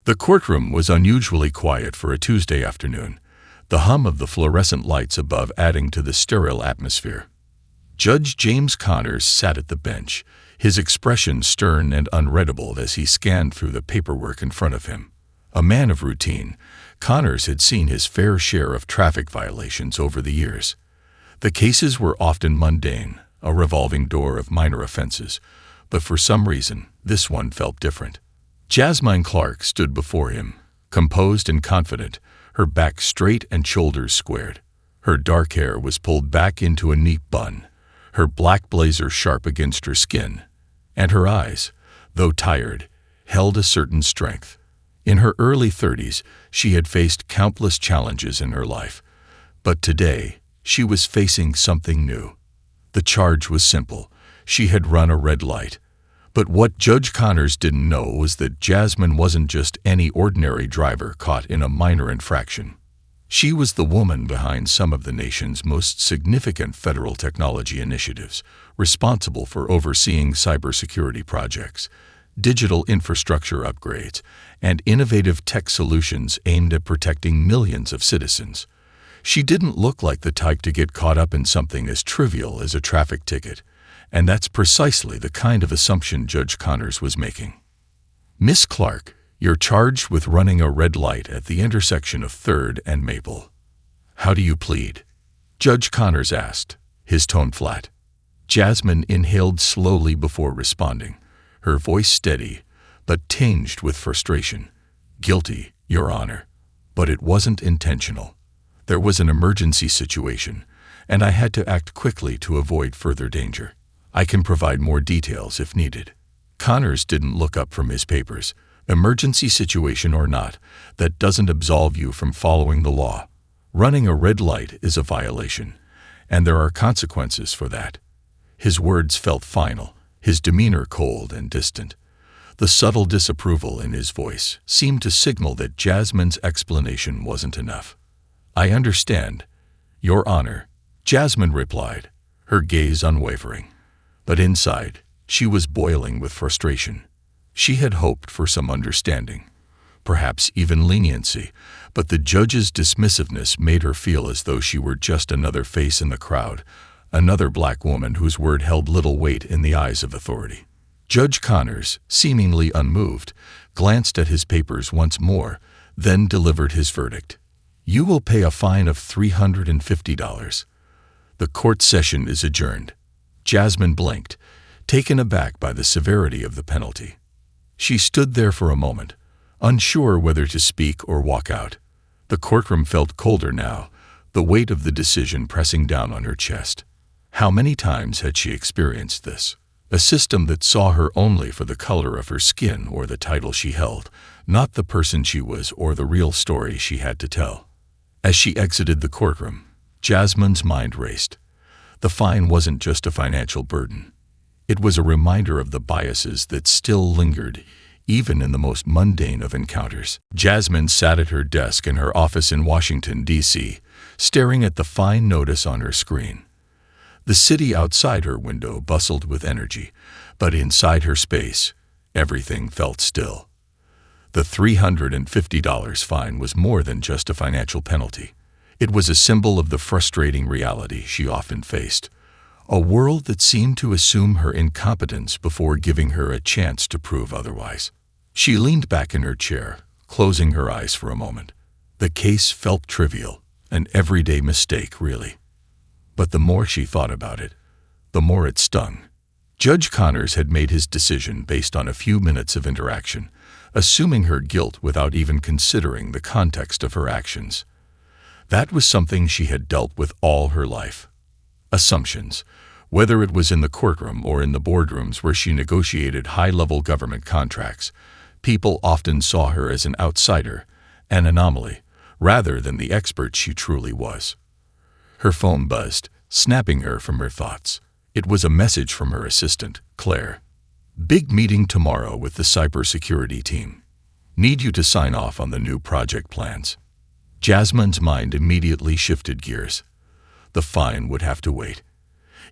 The courtroom was unusually quiet for a Tuesday afternoon, the hum of the fluorescent lights above adding to the sterile atmosphere. Judge James Connors sat at the bench, his expression stern and unreadable as he scanned through the paperwork in front of him. A man of routine, Connors had seen his fair share of traffic violations over the years. The cases were often mundane, a revolving door of minor offenses, but for some reason, this one felt different. Jasmine Clark stood before him, composed and confident, her back straight and shoulders squared. Her dark hair was pulled back into a neat bun, her black blazer sharp against her skin, and her eyes, though tired, held a certain strength. In her early 30s, she had faced countless challenges in her life, but today, she was facing something new. The charge was simple. She had run a red light. But what Judge Connors didn't know was that Jasmine wasn't just any ordinary driver caught in a minor infraction. She was the woman behind some of the nation's most significant federal technology initiatives, responsible for overseeing cybersecurity projects, digital infrastructure upgrades, and innovative tech solutions aimed at protecting millions of citizens. She didn't look like the type to get caught up in something as trivial as a traffic ticket, and that's precisely the kind of assumption Judge Connors was making. Miss Clark, you're charged with running a red light at the intersection of 3rd and Maple. How do you plead? Judge Connors asked, his tone flat. Jasmine inhaled slowly before responding, her voice steady, but tinged with frustration. Guilty, Your Honor, but it wasn't intentional. There was an emergency situation, and I had to act quickly to avoid further danger. I can provide more details if needed. Connors didn't look up from his papers. Emergency situation or not, that doesn't absolve you from following the law. Running a red light is a violation, and there are consequences for that. His words felt final, his demeanor cold and distant. The subtle disapproval in his voice seemed to signal that Jasmine's explanation wasn't enough. I understand, Your Honor, Jasmine replied, her gaze unwavering. But inside, she was boiling with frustration. She had hoped for some understanding, perhaps even leniency, but the judge's dismissiveness made her feel as though she were just another face in the crowd, another black woman whose word held little weight in the eyes of authority. Judge Connors, seemingly unmoved, glanced at his papers once more, then delivered his verdict. You will pay a fine of $350. The court session is adjourned. Jasmine blinked, taken aback by the severity of the penalty. She stood there for a moment, unsure whether to speak or walk out. The courtroom felt colder now, the weight of the decision pressing down on her chest. How many times had she experienced this? A system that saw her only for the color of her skin or the title she held, not the person she was or the real story she had to tell. As she exited the courtroom, Jasmine's mind raced. The fine wasn't just a financial burden. It was a reminder of the biases that still lingered, even in the most mundane of encounters. Jasmine sat at her desk in her office in Washington, D.C., staring at the fine notice on her screen. The city outside her window bustled with energy, but inside her space, everything felt still. The $350 fine was more than just a financial penalty. It was a symbol of the frustrating reality she often faced, a world that seemed to assume her incompetence before giving her a chance to prove otherwise. She leaned back in her chair, closing her eyes for a moment. The case felt trivial, an everyday mistake, really. But the more she thought about it, the more it stung. Judge Connors had made his decision based on a few minutes of interaction, assuming her guilt without even considering the context of her actions. That was something she had dealt with all her life. Assumptions, whether it was in the courtroom or in the boardrooms where she negotiated high-level government contracts, people often saw her as an outsider, an anomaly, rather than the expert she truly was. Her phone buzzed, snapping her from her thoughts. It was a message from her assistant, Claire. Big meeting tomorrow with the cybersecurity team. Need you to sign off on the new project plans. Jasmine's mind immediately shifted gears. The fine would have to wait.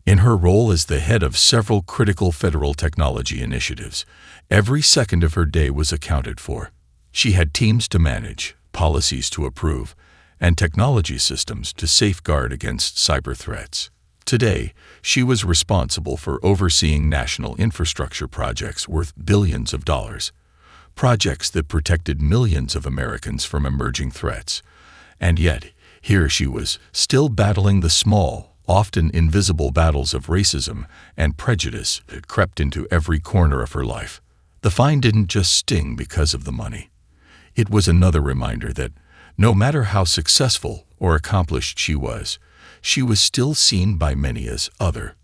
In her role as the head of several critical federal technology initiatives, every second of her day was accounted for. She had teams to manage, policies to approve, and technology systems to safeguard against cyber threats. Today, she was responsible for overseeing national infrastructure projects worth billions of dollars, projects that protected millions of Americans from emerging threats. And yet, here she was, still battling the small, often invisible battles of racism and prejudice that crept into every corner of her life. The fine didn't just sting because of the money. It was another reminder that, no matter how successful or accomplished she was still seen by many as other,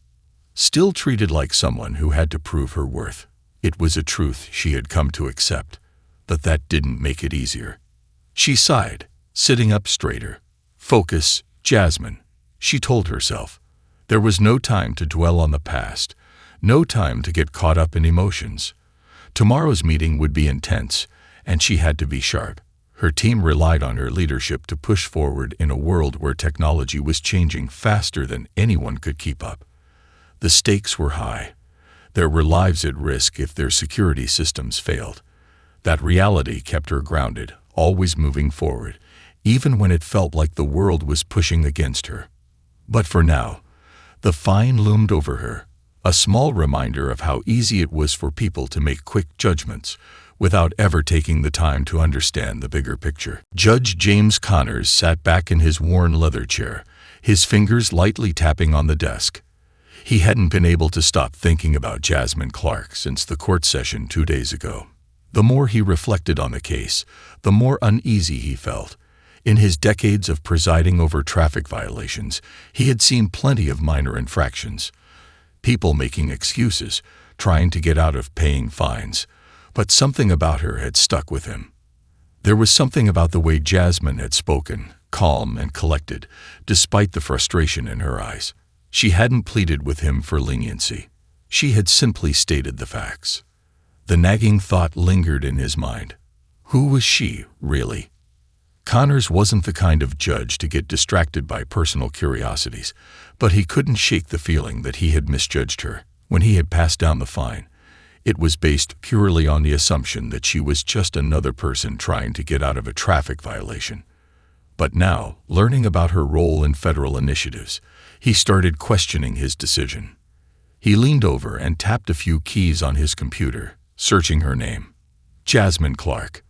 still treated like someone who had to prove her worth. It was a truth she had come to accept, but that didn't make it easier. She sighed, sitting up straighter. Focus, Jasmine, she told herself. There was no time to dwell on the past, no time to get caught up in emotions. Tomorrow's meeting would be intense, and she had to be sharp. Her team relied on her leadership to push forward in a world where technology was changing faster than anyone could keep up. The stakes were high. There were lives at risk if their security systems failed. That reality kept her grounded, always moving forward, even when it felt like the world was pushing against her. But for now, the fine loomed over her, a small reminder of how easy it was for people to make quick judgments, without ever taking the time to understand the bigger picture. Judge James Connors sat back in his worn leather chair, his fingers lightly tapping on the desk. He hadn't been able to stop thinking about Jasmine Clark since the court session 2 days ago. The more he reflected on the case, the more uneasy he felt. In his decades of presiding over traffic violations, he had seen plenty of minor infractions. People making excuses, trying to get out of paying fines. But something about her had stuck with him. There was something about the way Jasmine had spoken, calm and collected, despite the frustration in her eyes. She hadn't pleaded with him for leniency. She had simply stated the facts. The nagging thought lingered in his mind. Who was she, really? Connors wasn't the kind of judge to get distracted by personal curiosities, but he couldn't shake the feeling that he had misjudged her. When he had passed down the fine, it was based purely on the assumption that she was just another person trying to get out of a traffic violation. But now, learning about her role in federal initiatives, he started questioning his decision. He leaned over and tapped a few keys on his computer, searching her name. Jasmine Clark.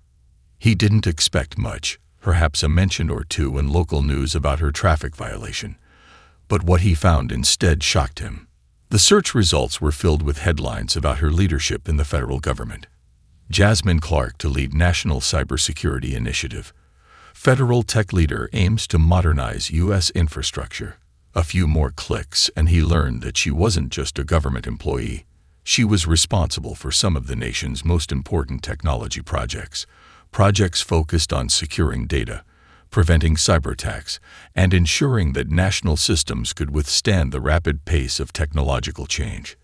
He didn't expect much, perhaps a mention or two in local news about her traffic violation. But what he found instead shocked him. The search results were filled with headlines about her leadership in the federal government. Jasmine Clark to lead National Cybersecurity Initiative. Federal tech leader aims to modernize U.S. infrastructure. A few more clicks and he learned that she wasn't just a government employee. She was responsible for some of the nation's most important technology projects. Projects focused on securing data, preventing cyber attacks, and ensuring that national systems could withstand the rapid pace of technological change.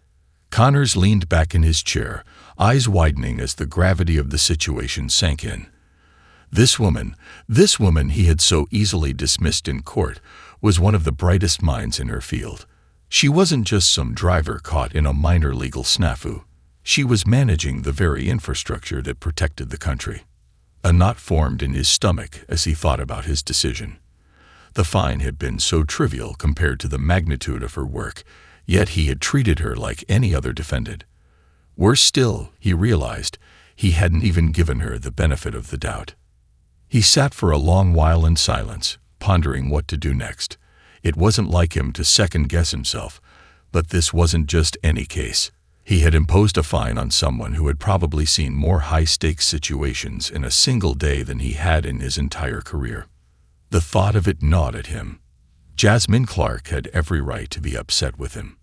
Connors leaned back in his chair, eyes widening as the gravity of the situation sank in. This woman he had so easily dismissed in court, was one of the brightest minds in her field. She wasn't just some driver caught in a minor legal snafu. She was managing the very infrastructure that protected the country. A knot formed in his stomach as he thought about his decision. The fine had been so trivial compared to the magnitude of her work, yet he had treated her like any other defendant. Worse still, he realized, he hadn't even given her the benefit of the doubt. He sat for a long while in silence, pondering what to do next. It wasn't like him to second-guess himself, but this wasn't just any case. He had imposed a fine on someone who had probably seen more high-stakes situations in a single day than he had in his entire career. The thought of it gnawed at him. Jasmine Clark had every right to be upset with him.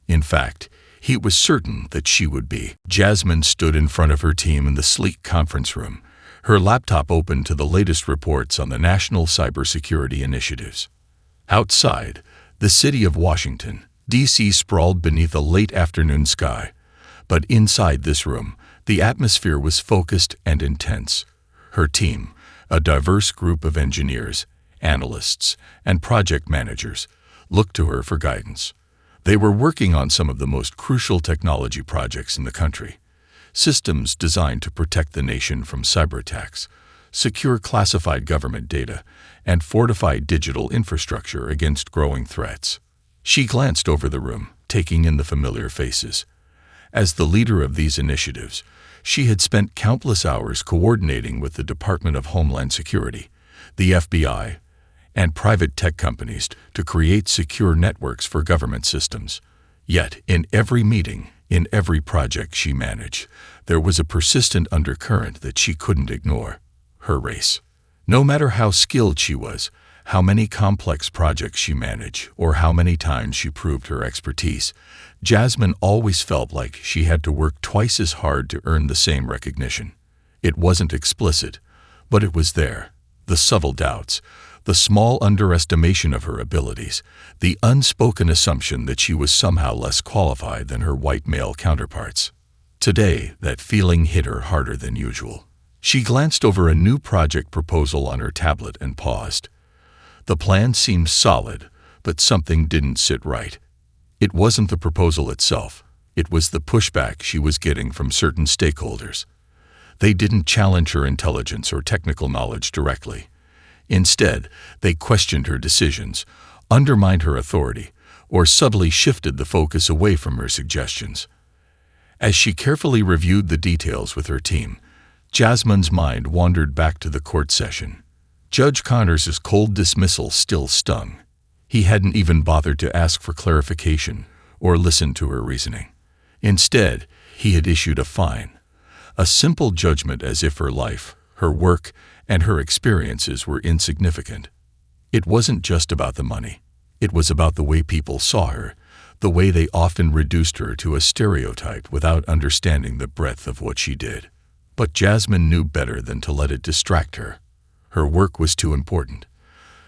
In fact, he was certain that she would be. Jasmine stood in front of her team in the sleek conference room, her laptop open to the latest reports on the national cybersecurity initiatives. Outside, the city of Washington, D.C. sprawled beneath a late afternoon sky, but inside this room, the atmosphere was focused and intense. Her team, a diverse group of engineers, analysts, and project managers, looked to her for guidance. They were working on some of the most crucial technology projects in the country. systems designed to protect the nation from cyberattacks, secure classified government data, and fortify digital infrastructure against growing threats. She glanced over the room, taking in the familiar faces. As the leader of these initiatives, she had spent countless hours coordinating with the Department of Homeland Security, the FBI, and private tech companies to create secure networks for government systems. Yet, in every meeting, in every project she managed, there was a persistent undercurrent that she couldn't ignore: her race. No matter how skilled she was, how many complex projects she managed, or how many times she proved her expertise, Jasmine always felt like she had to work twice as hard to earn the same recognition. It wasn't explicit, but it was there. The subtle doubts, the small underestimation of her abilities, the unspoken assumption that she was somehow less qualified than her white male counterparts. Today, that feeling hit her harder than usual. She glanced over a new project proposal on her tablet and paused. The plan seemed solid, but something didn't sit right. It wasn't the proposal itself. It was the pushback she was getting from certain stakeholders. They didn't challenge her intelligence or technical knowledge directly. Instead, they questioned her decisions, undermined her authority, or subtly shifted the focus away from her suggestions. As she carefully reviewed the details with her team, Jasmine's mind wandered back to the court session. Judge Connors' cold dismissal still stung. He hadn't even bothered to ask for clarification or listen to her reasoning. Instead, he had issued a fine, a simple judgment as if her life, her work, and her experiences were insignificant. It wasn't just about the money. It was about the way people saw her, the way they often reduced her to a stereotype without understanding the breadth of what she did. But Jasmine knew better than to let it distract her. Her work was too important.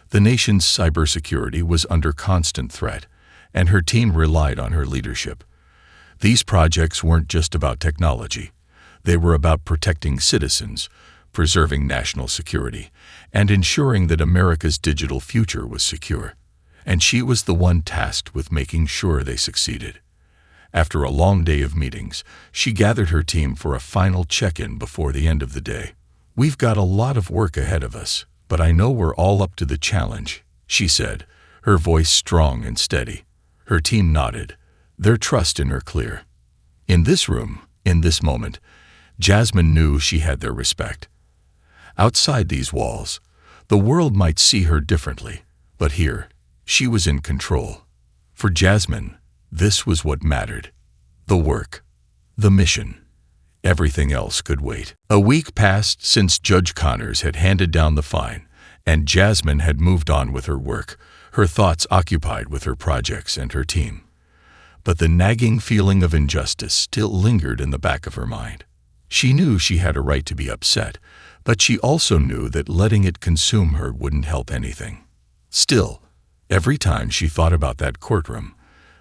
The nation's cybersecurity was under constant threat, and her team relied on her leadership. These projects weren't just about technology. They were about protecting citizens, preserving national security, and ensuring that America's digital future was secure. And she was the one tasked with making sure they succeeded. After a long day of meetings, she gathered her team for a final check-in before the end of the day. "We've got a lot of work ahead of us, but I know we're all up to the challenge," she said, her voice strong and steady. Her team nodded, their trust in her clear. In this room, in this moment, Jasmine knew she had their respect. Outside these walls, the world might see her differently, but here, she was in control. For Jasmine, this was what mattered: the work, the mission. Everything else could wait. A week passed since Judge Connors had handed down the fine, and Jasmine had moved on with her work, her thoughts occupied with her projects and her team. But the nagging feeling of injustice still lingered in the back of her mind. She knew she had a right to be upset, but she also knew that letting it consume her wouldn't help anything. Still, every time she thought about that courtroom,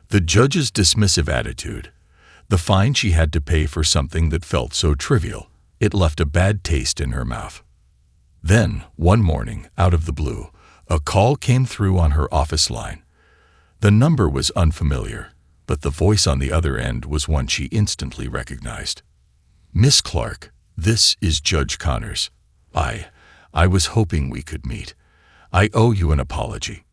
the judge's dismissive attitude, the fine she had to pay for something that felt so trivial, it left a bad taste in her mouth. Then, one morning, out of the blue, a call came through on her office line. The number was unfamiliar, but the voice on the other end was one she instantly recognized. "Miss Clark, this is Judge Connors. I was hoping we could meet. I owe you an apology."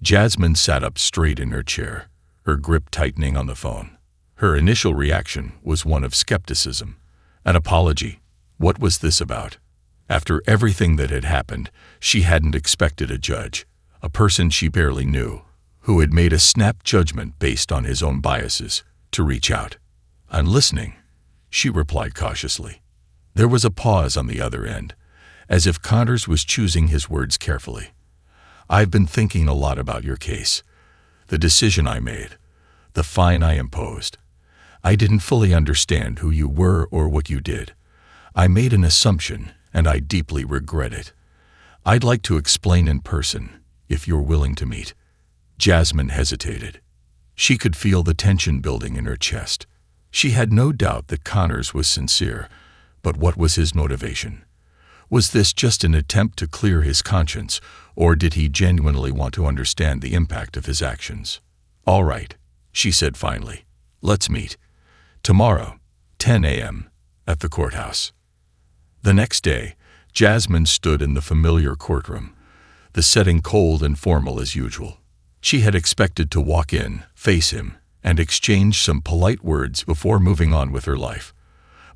Jasmine sat up straight in her chair, her grip tightening on the phone. Her initial reaction was one of skepticism. An apology? What was this about? After everything that had happened, she hadn't expected a judge, a person she barely knew, who had made a snap judgment based on his own biases, to reach out. "I'm listening," she replied cautiously. There was a pause on the other end, as if Connors was choosing his words carefully. "I've been thinking a lot about your case, the decision I made, the fine I imposed. I didn't fully understand who you were or what you did. I made an assumption, and I deeply regret it. I'd like to explain in person, if you're willing to meet." Jasmine hesitated. She could feel the tension building in her chest. She had no doubt that Connors was sincere, but what was his motivation? Was this just an attempt to clear his conscience, or did he genuinely want to understand the impact of his actions? "All right," she said finally. "Let's meet. Tomorrow, 10 a.m. at the courthouse. The next day, Jasmine stood in the familiar courtroom, the setting cold and formal as usual. She had expected to walk in, face him, and exchange some polite words before moving on with her life.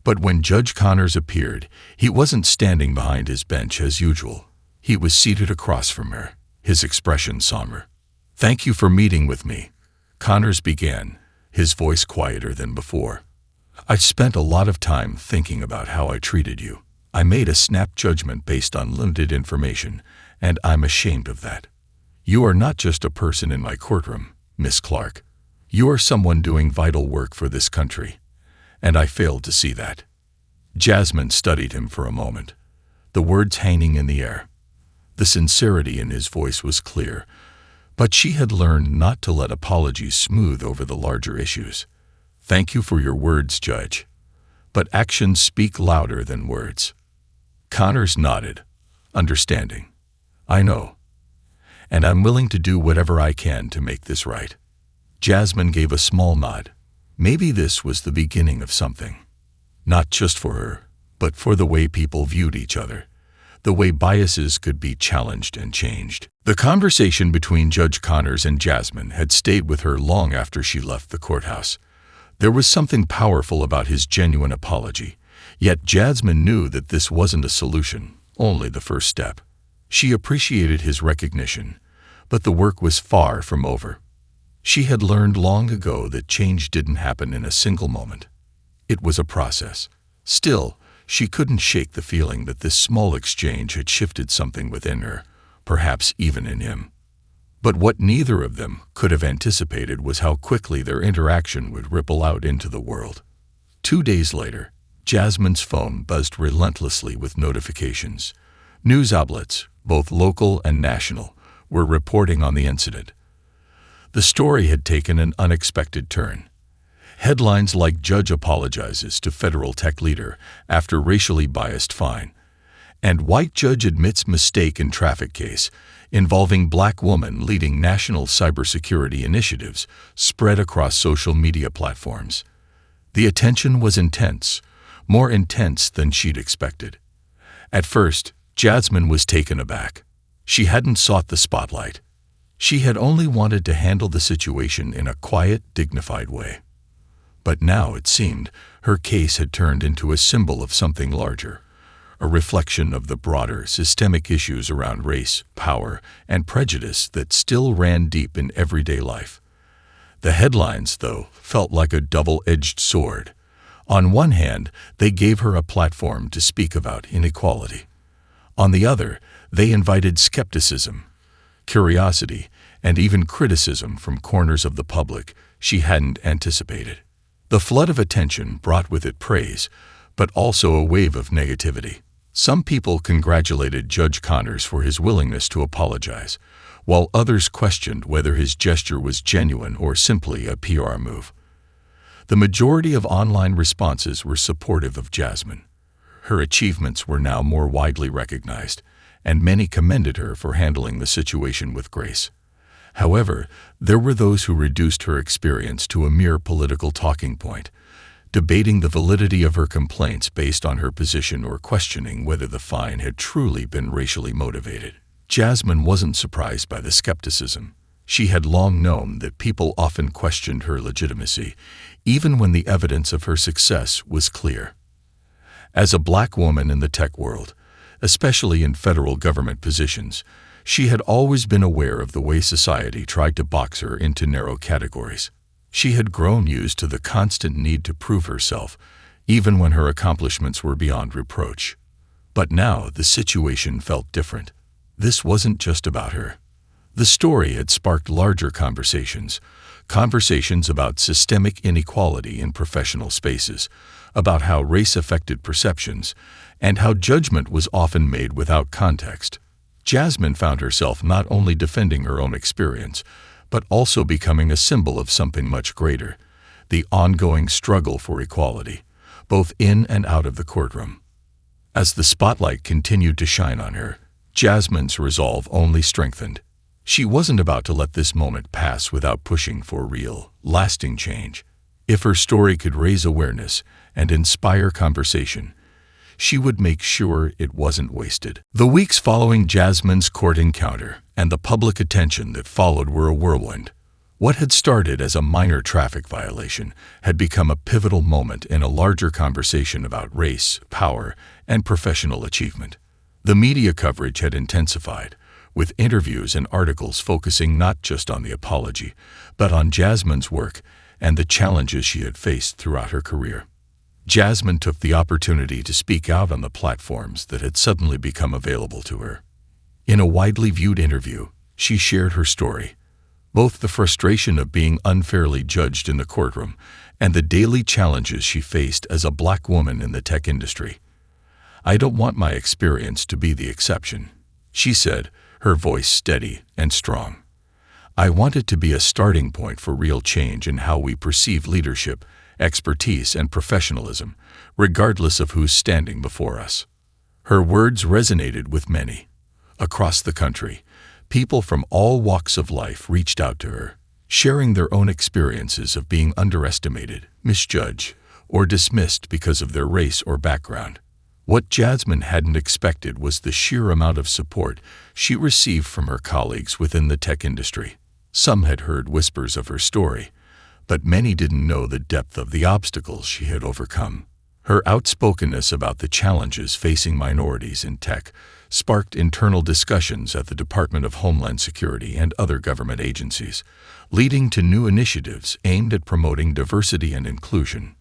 But when Judge Connors appeared, he wasn't standing behind his bench as usual. He was seated across from her, his expression somber. "Thank you for meeting with me," Connors began, his voice quieter than before. "I've spent a lot of time thinking about how I treated you. I made a snap judgment based on limited information, and I'm ashamed of that. You are not just a person in my courtroom, Miss Clark. You are someone doing vital work for this country, and I failed to see that." Jasmine studied him for a moment, the words hanging in the air. The sincerity in his voice was clear, but she had learned not to let apologies smooth over the larger issues. "Thank you for your words, Judge, but actions speak louder than words." Connors nodded, understanding. "I know, and I'm willing to do whatever I can to make this right." Jasmine gave a small nod. Maybe this was the beginning of something. Not just for her, but for the way people viewed each other, the way biases could be challenged and changed. The conversation between Judge Connors and Jasmine had stayed with her long after she left the courthouse. There was something powerful about his genuine apology, yet Jasmine knew that this wasn't a solution, only the first step. She appreciated his recognition, but the work was far from over. She had learned long ago that change didn't happen in a single moment. It was a process. Still, she couldn't shake the feeling that this small exchange had shifted something within her, perhaps even in him. But what neither of them could have anticipated was how quickly their interaction would ripple out into the world. 2 days later, Jasmine's phone buzzed relentlessly with notifications. News outlets, both local and national, were reporting on the incident. The story had taken an unexpected turn. Headlines like "Judge apologizes to federal tech leader after racially biased fine," and "White judge admits mistake in traffic case involving black woman leading national cybersecurity initiatives" spread across social media platforms. The attention was intense, more intense than she'd expected. At first, Jasmine was taken aback. She hadn't sought the spotlight. She had only wanted to handle the situation in a quiet, dignified way. But now, it seemed, her case had turned into a symbol of something larger, a reflection of the broader, systemic issues around race, power, and prejudice that still ran deep in everyday life. The headlines, though, felt like a double-edged sword. On one hand, they gave her a platform to speak about inequality. On the other, they invited skepticism, curiosity, and even criticism from corners of the public she hadn't anticipated. The flood of attention brought with it praise, but also a wave of negativity. Some people congratulated Judge Connors for his willingness to apologize, while others questioned whether his gesture was genuine or simply a PR move. The majority of online responses were supportive of Jasmine. Her achievements were now more widely recognized, and many commended her for handling the situation with grace. However, there were those who reduced her experience to a mere political talking point, debating the validity of her complaints based on her position or questioning whether the fine had truly been racially motivated. Jasmine wasn't surprised by the skepticism. She had long known that people often questioned her legitimacy, even when the evidence of her success was clear. As a black woman in the tech world, especially in federal government positions, she had always been aware of the way society tried to box her into narrow categories. She had grown used to the constant need to prove herself, even when her accomplishments were beyond reproach. But now the situation felt different. This wasn't just about her. The story had sparked larger conversations about systemic inequality in professional spaces, about how race affected perceptions, and how judgment was often made without context. Jasmine found herself not only defending her own experience, but also becoming a symbol of something much greater, the ongoing struggle for equality, both in and out of the courtroom. As the spotlight continued to shine on her, Jasmine's resolve only strengthened. She wasn't about to let this moment pass without pushing for real, lasting change. If her story could raise awareness and inspire conversation, she would make sure it wasn't wasted. The weeks following Jasmine's court encounter and the public attention that followed were a whirlwind. What had started as a minor traffic violation had become a pivotal moment in a larger conversation about race, power, and professional achievement. The media coverage had intensified, with interviews and articles focusing not just on the apology, but on Jasmine's work and the challenges she had faced throughout her career. Jasmine took the opportunity to speak out on the platforms that had suddenly become available to her. In a widely viewed interview, she shared her story, both the frustration of being unfairly judged in the courtroom and the daily challenges she faced as a Black woman in the tech industry. "I don't want my experience to be the exception," she said, her voice steady and strong. "I want it to be a starting point for real change in how we perceive leadership, expertise, and professionalism, regardless of who's standing before us." Her words resonated with many. Across the country, people from all walks of life reached out to her, sharing their own experiences of being underestimated, misjudged, or dismissed because of their race or background. What Jasmine hadn't expected was the sheer amount of support she received from her colleagues within the tech industry. Some had heard whispers of her story, but many didn't know the depth of the obstacles she had overcome. Her outspokenness about the challenges facing minorities in tech sparked internal discussions at the Department of Homeland Security and other government agencies, leading to new initiatives aimed at promoting diversity and inclusion.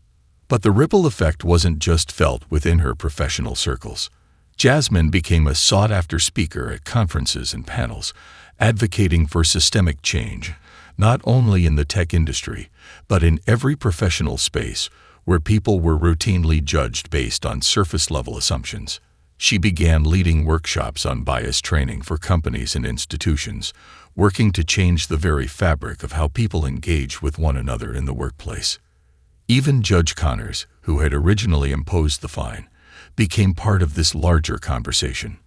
But the ripple effect wasn't just felt within her professional circles. Jasmine became a sought-after speaker at conferences and panels, advocating for systemic change, not only in the tech industry, but in every professional space where people were routinely judged based on surface-level assumptions. She began leading workshops on bias training for companies and institutions, working to change the very fabric of how people engage with one another in the workplace. Even Judge Connors, who had originally imposed the fine, became part of this larger conversation.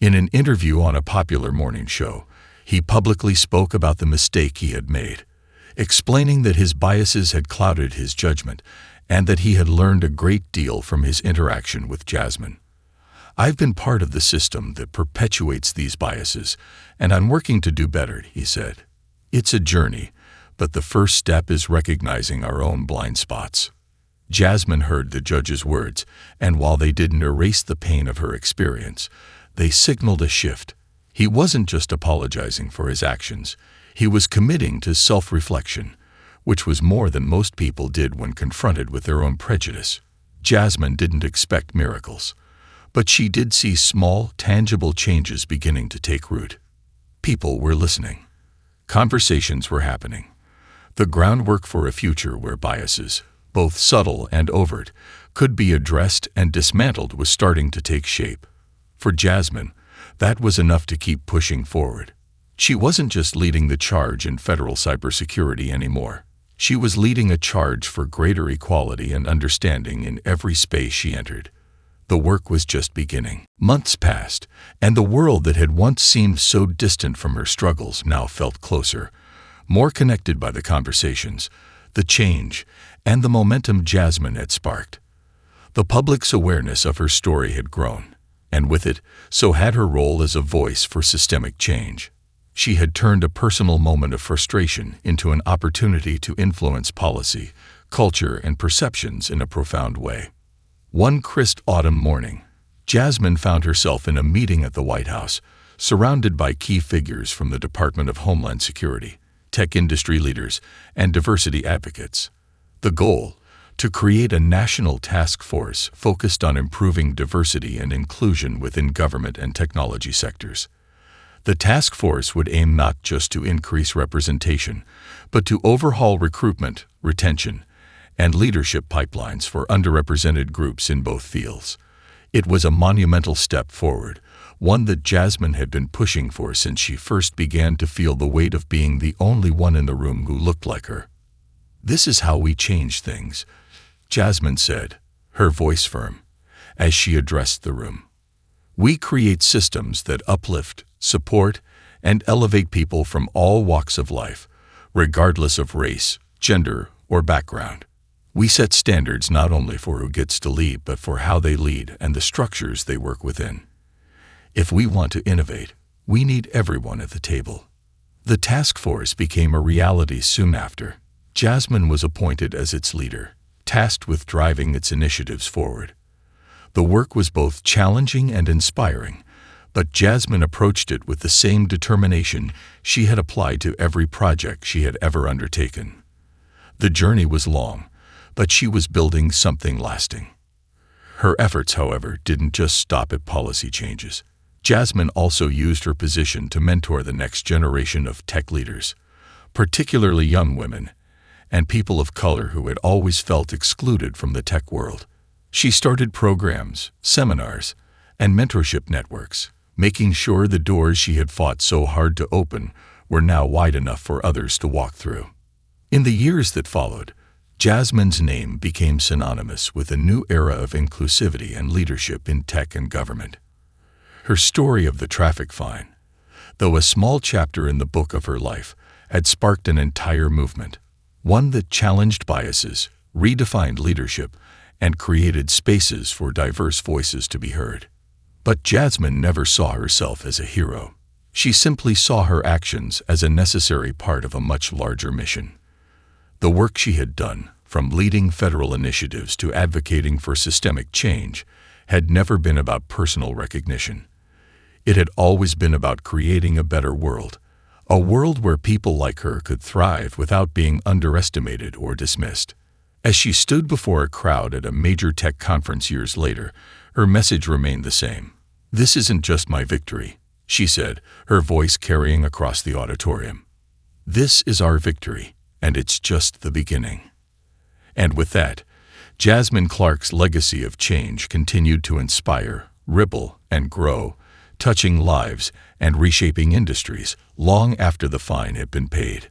In an interview on a popular morning show, he publicly spoke about the mistake he had made, explaining that his biases had clouded his judgment and that he had learned a great deal from his interaction with Jasmine. "I've been part of the system that perpetuates these biases, and I'm working to do better," he said. "It's a journey, but the first step is recognizing our own blind spots." Jasmine heard the judge's words, and while they didn't erase the pain of her experience, they signaled a shift. He wasn't just apologizing for his actions, he was committing to self-reflection, which was more than most people did when confronted with their own prejudice. Jasmine didn't expect miracles, but she did see small, tangible changes beginning to take root. People were listening. Conversations were happening. The groundwork for a future where biases, both subtle and overt, could be addressed and dismantled was starting to take shape. For Jasmine, that was enough to keep pushing forward. She wasn't just leading the charge in federal cybersecurity anymore. She was leading a charge for greater equality and understanding in every space she entered. The work was just beginning. Months passed, and the world that had once seemed so distant from her struggles now felt closer, more connected by the conversations, the change, and the momentum Jasmine had sparked. The public's awareness of her story had grown, and with it, so had her role as a voice for systemic change. She had turned a personal moment of frustration into an opportunity to influence policy, culture, and perceptions in a profound way. One crisp autumn morning, Jasmine found herself in a meeting at the White House, surrounded by key figures from the Department of Homeland Security, tech industry leaders, and diversity advocates. The goal: to create a national task force focused on improving diversity and inclusion within government and technology sectors. The task force would aim not just to increase representation, but to overhaul recruitment, retention, and leadership pipelines for underrepresented groups in both fields. It was a monumental step forward, one that Jasmine had been pushing for since she first began to feel the weight of being the only one in the room who looked like her. "This is how we change things," Jasmine said, her voice firm, as she addressed the room. "We create systems that uplift, support, and elevate people from all walks of life, regardless of race, gender, or background." We set standards not only for who gets to lead, but for how they lead and the structures they work within. If we want to innovate, we need everyone at the table. The task force became a reality soon after. Jasmine was appointed as its leader, tasked with driving its initiatives forward. The work was both challenging and inspiring, but Jasmine approached it with the same determination she had applied to every project she had ever undertaken. The journey was long, but she was building something lasting. Her efforts, however, didn't just stop at policy changes. Jasmine also used her position to mentor the next generation of tech leaders, particularly young women and people of color who had always felt excluded from the tech world. She started programs, seminars, and mentorship networks, making sure the doors she had fought so hard to open were now wide enough for others to walk through. In the years that followed, Jasmine's name became synonymous with a new era of inclusivity and leadership in tech and government. Her story of the traffic fine, though a small chapter in the book of her life, had sparked an entire movement, one that challenged biases, redefined leadership, and created spaces for diverse voices to be heard. But Jasmine never saw herself as a hero. She simply saw her actions as a necessary part of a much larger mission. The work she had done, from leading federal initiatives to advocating for systemic change, had never been about personal recognition. It had always been about creating a better world, a world where people like her could thrive without being underestimated or dismissed. As she stood before a crowd at a major tech conference years later, her message remained the same. "This isn't just my victory," she said, her voice carrying across the auditorium. "This is our victory, and it's just the beginning." And with that, Jasmine Clark's legacy of change continued to inspire, ripple, and grow, touching lives and reshaping industries long after the fine had been paid.